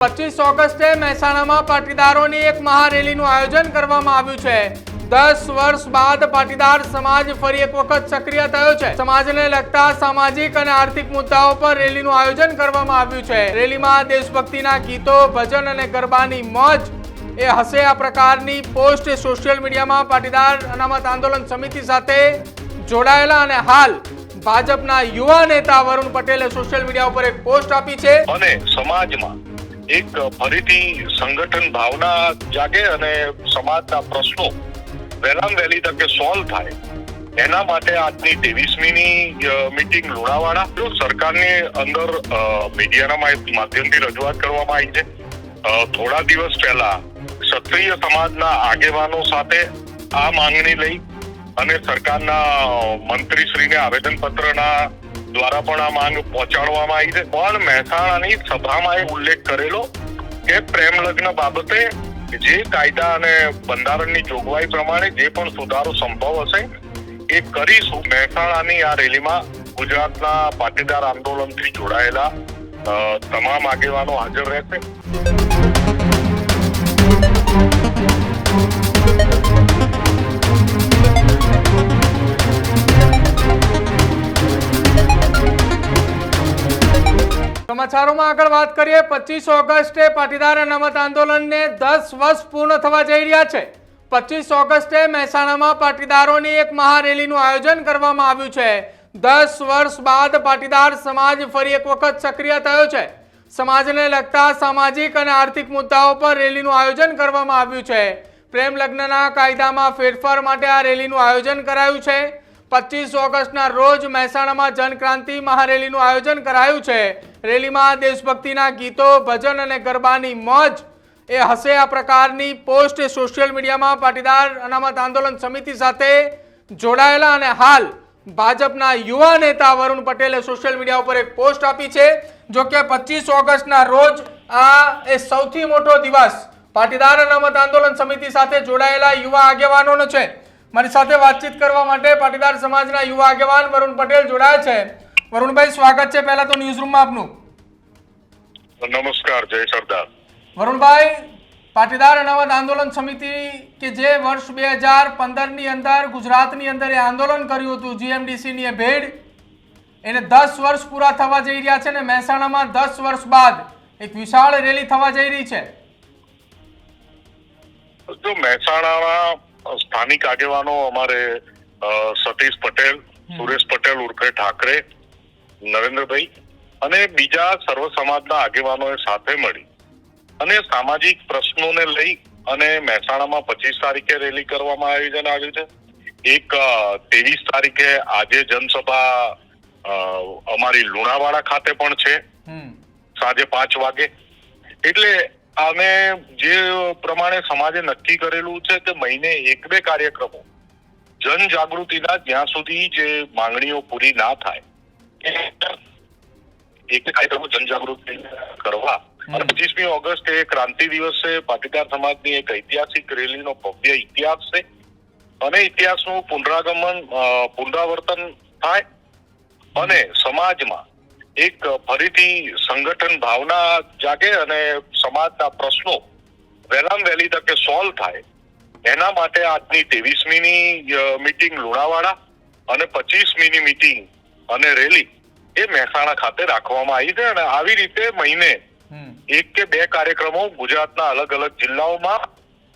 25 ઓગસ્ટે મહેસાણામાં પાટીદારોની એક મહારેલીનું આયોજન કરવામાં આવ્યું છે। 10 વર્ષ બાદ પાટીદાર સમાજ ફરી એક વખત સક્રિય થયો છે। સમાજને લગતા સામાજિક અને આર્થિક મુદ્દાઓ પર રેલીનું આયોજન કરવામાં આવ્યું છે। રેલીમાં દેશભક્તિના ગીતો, ભજન અને ગરબાની મોજ એ હશે આ પ્રકારની પોસ્ટ સોશિયલ મીડિયામાં પાટીદાર અનામત આંદોલન સમિતિ સાથે જોડાયેલા અને હાલ ભાજપના યુવા નેતા વરુણ પટેલે સોશિયલ મીડિયા ઉપર એક પોસ્ટ આપી છે અને સમાજમાં એક ફરીથી સંગઠન ભાવના જાગે અને સમાજના પ્રશ્નો વહેલામ વહેલી તકે સોલ્વ થાય એના માટે આજની 23મી મીટિંગ લુણાવાડા સરકારની અંદર મીડિયાના માધ્યમથી રજૂઆત કરવામાં આવી છે। થોડા દિવસ પહેલા ક્ષત્રિય સમાજના આગેવાનો સાથે આ માંગણી લઈ અને સરકારના મંત્રીશ્રીને આવેદનપત્રના દ્વારા પણ આ માંગ પહોંચાડવામાં આવી છે। પણ મહેસાણાની સભામાં ઉલ્લેખ કરેલો કે પ્રેમ લગ્ન બાબતે જે કાયદા અને બંધારણની જોગવાઈ પ્રમાણે જે પણ સુધારો સંભવ હશે એ કરીશું। મહેસાણાની આ રેલીમાં ગુજરાતના પાટીદાર આંદોલનથી જોડાયેલા તમામ આગેવાનો હાજર રહેશે। સમાચારોમાં આગળ વાત કરીએ। 25 ઓગસ્ટે પાટીદાર અનામત આંદોલનને 10 વર્ષ પૂર્ણ થવા જઈ રહ્યા છે। 25 ઓગસ્ટે મહેસાણામાં પાટીદારોની એક મહારેલીનું આયોજન કરવામાં આવ્યું છે। 10 વર્ષ બાદ પાટીદાર સમાજ ફરી એક વખત સક્રિય થયો છે। સમાજને લગતા સામાજિક અને આર્થિક મુદ્દાઓ પર રેલીનું આયોજન કરવામાં આવ્યું છે। પ્રેમ લગ્નના કાયદામાં ફેરફાર માટે આ રેલીનું આયોજન કરાયું છે। 25 ઓગસ્ટના રોજ મહેસાણામાં જનક્રાંતિ મહારેલીનું આયોજન કરાયું છે। રેલીમાં દેશભક્તિના ગીતો, ભજન અને ગરબાની મોજ એ હશે આ પ્રકારની પોસ્ટ સોશિયલ મીડિયામાં પાટીદાર અનામત આંદોલન સમિતિ સાથે જોડાયેલા અને હાલ ભાજપના યુવા નેતા વરુણ પટેલે સોશિયલ મીડિયા ઉપર એક પોસ્ટ આપી છે। જો કે 25 ઓગસ્ટના રોજ આ એ સૌથી મોટો દિવસ પાટીદાર અનામત આંદોલન સમિતિ સાથે જોડાયેલા યુવા આગેવાનોનો છે। મારી સાથે વાતચીત કરવા માટે પાટીદાર સમાજના યુવા આગેવાન વરુણ પટેલ જોડાયા છે। વરુણભાઈ, સ્વાગત છે પહેલા તો ન્યૂઝરૂમમાં આપનું। નમસ્કાર, જય સરદાર। વરુણભાઈ, પાટીદાર અનામત આંદોલન સમિતિ કે જે વર્ષ 2015 ની અંદર ગુજરાતની અંદર એ આંદોલન કર્યું હતું, જીએમડીસી ની એ ભેડ, એને 10 વર્ષ પૂરા થવા જઈ રહ્યા છે ને મહેસાણામાં 10 વર્ષ બાદ એક વિશાળ રેલી થવા જઈ રહી છે। જો મહેસાણામાં સ્થાનિક આગેવાનો અમારે સતીશ પટેલ, સુરેશ પટેલ ઉર્ફે ઠાકરે, નરેન્દ્રભાઈ અને બીજા સર્વ સમાજના આગેવાનોએ સાથે મળી અને સામાજિક પ્રશ્નોને લઈ અને મહેસાણામાં 25 તારીખે રેલી કરવામાં આવ્યું છે। એક 23 તારીખે આજે જનસભા અમારી લુણાવાડા ખાતે પણ છે સાંજે 5 વાગે। એટલે અમે જે પ્રમાણે સમાજે નક્કી કરેલું છે કે મહિને 1-2 કાર્યક્રમો જનજાગૃતિના જ્યાં સુધી જે માંગણીઓ પૂરી ના થાય એક કાર્યક્રમો જનજાગૃતિ કરવા અને 25મી ઓગસ્ટ એ ક્રાંતિ દિવસે પાટીદાર સમાજની એક ઐતિહાસિક રેલીનો ભવ્ય ઇતિહાસ છે અને ઇતિહાસનું પુનરાવર્તન થાય અને સમાજમાં એક ફરીથી સંગઠન ભાવના જાગે અને સમાજના પ્રશ્નો વહેલામ વહેલી તકે સોલ્વ થાય એના માટે આજની 23મી મીટિંગ લુણાવાડા અને 25મીની મીટિંગ અને રેલી એ મહેસાણા ખાતે રાખવામાં આવી છે। અને આવી રીતે મહિને 1 કે 2 કાર્યક્રમો ગુજરાતના અલગ અલગ જિલ્લાઓમાં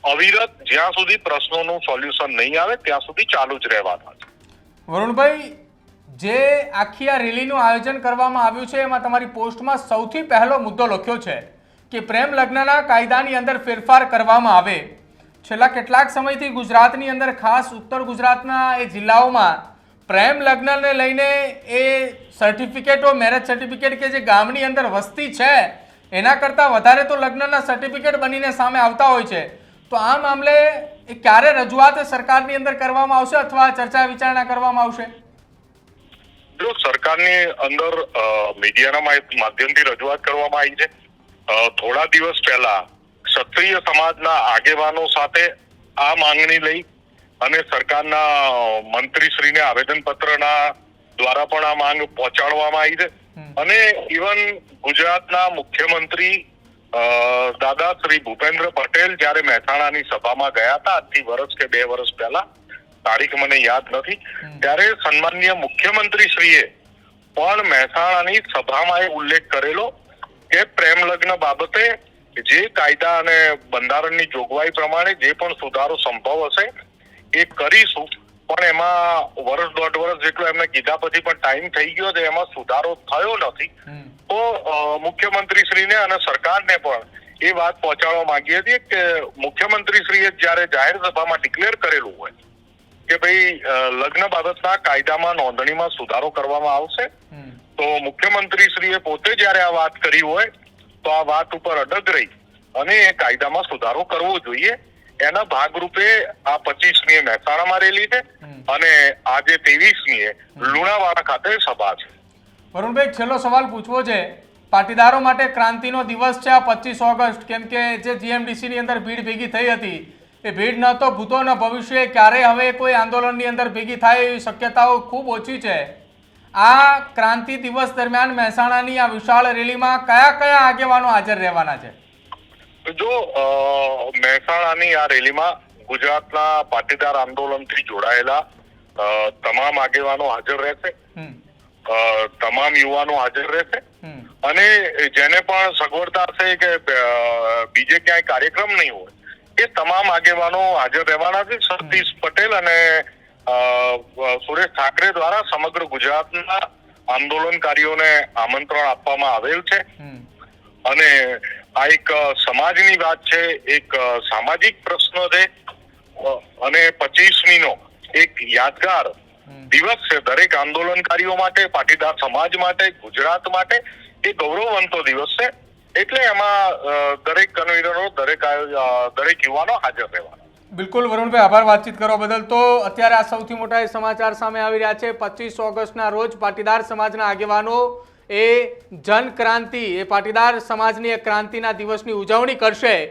અવિરત જ્યાં સુધી પ્રશ્નોનું સોલ્યુશન નહીં આવે ત્યાં સુધી ચાલુ જ રહેવાના છે। વરુણભાઈ, જે આખી આ રેલીનું આયોજન કરવામાં આવ્યું છે એમાં તમારી પોસ્ટમાં સૌથી પહેલો મુદ્દો લખ્યો છે કે પ્રેમ લગ્નના કાયદાની અંદર ફેરફાર કરવામાં આવે। છેલ્લા કેટલાક સમયથી ગુજરાતની અંદર ખાસ ઉત્તર ગુજરાતના એ જિલ્લાઓમાં પ્રેમ લગ્નને લઈને એ સર્ટિફિકેટો, મેરેજ સર્ટિફિકેટ કે જે ગામની અંદર વસ્તી છે એના કરતાં વધારે તો લગ્નના સર્ટિફિકેટ બનીને સામે આવતા હોય છે। તો આ મામલે એ ક્યારે રજૂઆત સરકારની અંદર કરવામાં આવશે અથવા ચર્ચા વિચારણા કરવામાં આવશે? જો સરકારની અંદર મીડિયાના માધ્યમથી રજૂઆત કરવામાં આવી છે। થોડા દિવસ પહેલા ક્ષત્રિય સમાજના આગેવાનો સાથે આ માંગણી લઈ અને સરકારના મંત્રીશ્રીને આવેદનપત્રના દ્વારા પણ આ માંગ પહોંચાડવામાં આવી છે। અને ઇવન ગુજરાતના મુખ્યમંત્રી દાદા શ્રી ભૂપેન્દ્ર પટેલ જ્યારે મહેસાણાની સભામાં ગયા હતા આજથી વર્ષ કે 2 વર્ષ પહેલા, તારીખ મને યાદ નથી, ત્યારે સન્માનીય મુખ્યમંત્રી શ્રીએ પણ મહેસાણાની સભામાં એ ઉલ્લેખ કરેલો કે પ્રેમ લગ્ન બાબતે જે કાયદા અને બંધારણની જોગવાઈ પ્રમાણે જે પણ સુધારો સંભવ હશે એ કરીશું, પણ એમાં વર્ષ 1.5 વર્ષ જેટલો એમને કીધા પછી પણ ટાઈમ થઈ ગયો છે, એમાં સુધારો થયો નથી. તો મુખ્યમંત્રી શ્રીને અને સરકારને પણ એ વાત પહોંચાડવા માંગીએ છીએ કે મુખ્યમંત્રી શ્રીએ જ્યારે જાહેર સભામાં ડિક્લેર કરેલું હોય કે ભાઈ લગ્ન બાબતના કાયદામાં નોંધણીમાં સુધારો કરવામાં આવશે, તો મુખ્યમંત્રી શ્રીએ પોતે જ્યારે આ વાત કરી હોય તો આ વાત ઉપર અડગ રહી અને એ કાયદામાં સુધારો કરવો જોઈએ. એના ભાગરૂપે આ 25મીએ મહેસાણામાં રેલી છે અને આજે 23મીએ લુણાવાડા ખાતે સભા છે. વરુણભાઈ, છેલ્લો સવાલ પૂછવો છે. પાટીદારો માટે ક્રાંતિનો દિવસ છે આ 25 ઓગસ્ટ, કેમ કે જે જીએમડીસીની અંદર ભીડ ભેગી થઈ હતી એ ભીડ ન તો ભૂતો ન ભવિષ્ય ક્યારે હવે કોઈ આંદોલનની અંદર ભેગી થાય એવી શક્યતાઓ ખૂબ ઓછી છે. આ ક્રાંતિ દિવસ દરમિયાન મહેસાણાની આ વિશાળ રેલીમાં કયા કયા આગેવાનો હાજર રહેવાના છે? જો મહેસાણાની આ રેલીમાં ગુજરાતના પાટીદાર આંદોલનથી જોડાયેલા તમામ આગેવાનો હાજર રહેશે, તમામ યુવાનો હાજર રહેશે અને જેને પણ સગવડતા હશે કે બીજે ક્યાંય કાર્યક્રમ નહીં હોય એ તમામ આગેવાનો હાજર રહેવાના છે. સતીશ પટેલ અને સુરેશ ઠાકરે દ્વારા સમગ્ર ગુજરાતના આંદોલનકારીઓને આમંત્રણ આપવામાં આવેલ છે અને આ એક સમાજની વાત છે, એક સામાજિક પ્રશ્ન છે અને 25મીનો એક યાદગાર દિવસ છે દરેક આંદોલનકારીઓ માટે, પાટીદાર સમાજ માટે, ગુજરાત માટે એ ગૌરવવંતો દિવસ છે. એટલે એમાં દરેક કન્વીનરો, દરેક યુવાનો હાજર રહેવાના. બિલકુલ વરુણભાઈ, આભાર વાતચીત કરવા બદલ. તો અત્યારે આ સૌથી મોટા સમાચાર સામે આવી રહ્યા છે. 25 ઓગસ્ટના રોજ પાટીદાર સમાજના આગેવાનો એ જન ક્રાંતિ, એ પાટીદાર સમાજની એક ક્રાંતિના દિવસની ઉજવણી કરશે